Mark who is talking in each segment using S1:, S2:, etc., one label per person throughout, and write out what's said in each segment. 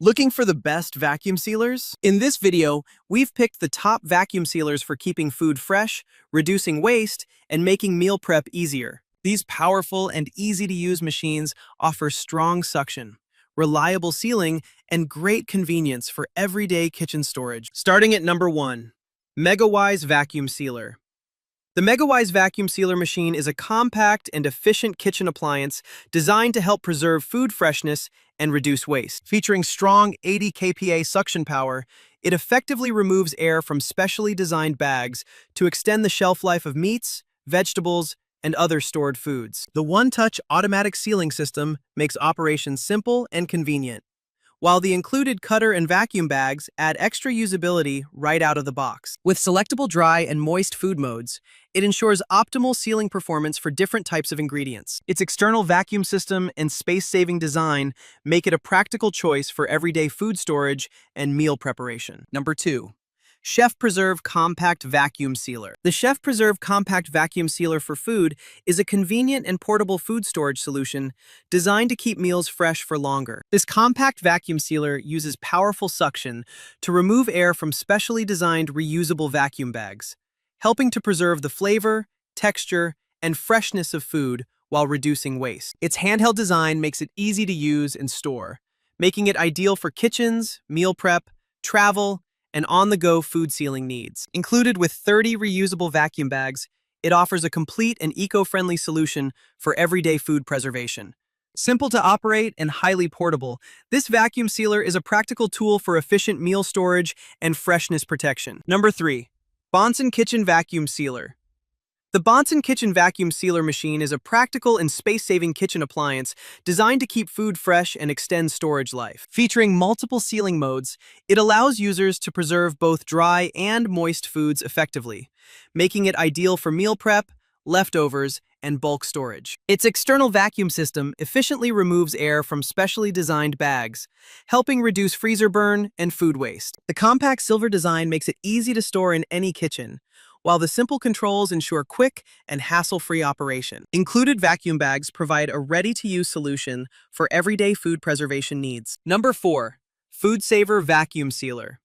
S1: Looking for the best vacuum sealers? In this video, we've picked the top vacuum sealers for keeping food fresh, reducing waste, and making meal prep easier. These powerful and easy-to-use machines offer strong suction, reliable sealing, and great convenience for everyday kitchen storage. Starting at number 1, MegaWise Vacuum Sealer. The MegaWise vacuum sealer machine is a compact and efficient kitchen appliance designed to help preserve food freshness and reduce waste. Featuring strong 80 kPa suction power, it effectively removes air from specially designed bags to extend the shelf life of meats, vegetables, and other stored foods. The one-touch automatic sealing system makes operation simple and convenient, while the included cutter and vacuum bags add extra usability right out of the box. With selectable dry and moist food modes, it ensures optimal sealing performance for different types of ingredients. Its external vacuum system and space-saving design make it a practical choice for everyday food storage and meal preparation. Number 2. Chef Preserve Compact Vacuum Sealer. The Chef Preserve Compact Vacuum Sealer for food is a convenient and portable food storage solution designed to keep meals fresh for longer. This compact vacuum sealer uses powerful suction to remove air from specially designed reusable vacuum bags, helping to preserve the flavor, texture, and freshness of food while reducing waste. Its handheld design makes it easy to use and store, making it ideal for kitchens, meal prep, travel, and on-the-go food sealing needs. Included with 30 reusable vacuum bags, it offers a complete and eco-friendly solution for everyday food preservation. Simple to operate and highly portable, this vacuum sealer is a practical tool for efficient meal storage and freshness protection. Number 3. Bonsenkitchen Vacuum Sealer. The Bonsenkitchen Vacuum Sealer machine is a practical and space-saving kitchen appliance designed to keep food fresh and extend storage life. Featuring multiple sealing modes, it allows users to preserve both dry and moist foods effectively, making it ideal for meal prep, leftovers, and bulk storage. Its external vacuum system efficiently removes air from specially designed bags, helping reduce freezer burn and food waste. The compact silver design makes it easy to store in any kitchen, while the simple controls ensure quick and hassle-free operation. Included vacuum bags provide a ready-to-use solution for everyday food preservation needs. Number 4. FoodSaver Vacuum Sealer.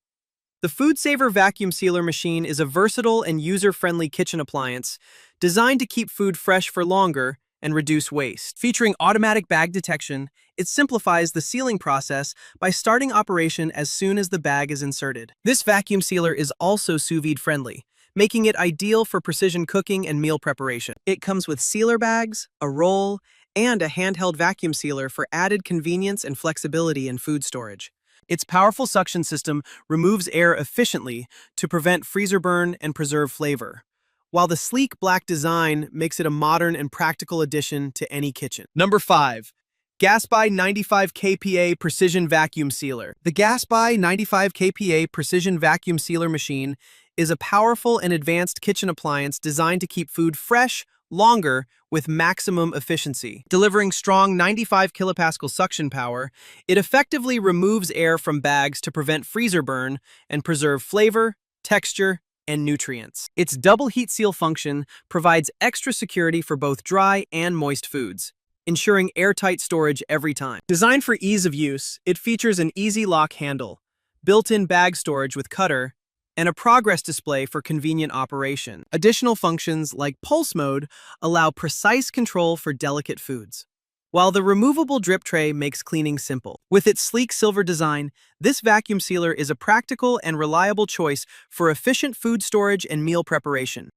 S1: The FoodSaver Vacuum Sealer machine is a versatile and user-friendly kitchen appliance designed to keep food fresh for longer and reduce waste. Featuring automatic bag detection, it simplifies the sealing process by starting operation as soon as the bag is inserted. This vacuum sealer is also sous vide friendly, making it ideal for precision cooking and meal preparation. It comes with sealer bags, a roll, and a handheld vacuum sealer for added convenience and flexibility in food storage. Its powerful suction system removes air efficiently to prevent freezer burn and preserve flavor, while the sleek black design makes it a modern and practical addition to any kitchen. Number 5. Gasbye 95 kPa Precision Vacuum Sealer. The Gasbye 95 kPa Precision Vacuum Sealer machine is a powerful and advanced kitchen appliance designed to keep food fresh longer with maximum efficiency. Delivering strong 95 kilopascal suction power, it effectively removes air from bags to prevent freezer burn and preserve flavor, texture, and nutrients. Its double heat seal function provides extra security for both dry and moist foods, ensuring airtight storage every time. Designed for ease of use, it features an easy lock handle, built-in bag storage with cutter, and a progress display for convenient operation. Additional functions like pulse mode allow precise control for delicate foods, while the removable drip tray makes cleaning simple. With its sleek silver design, this vacuum sealer is a practical and reliable choice for efficient food storage and meal preparation.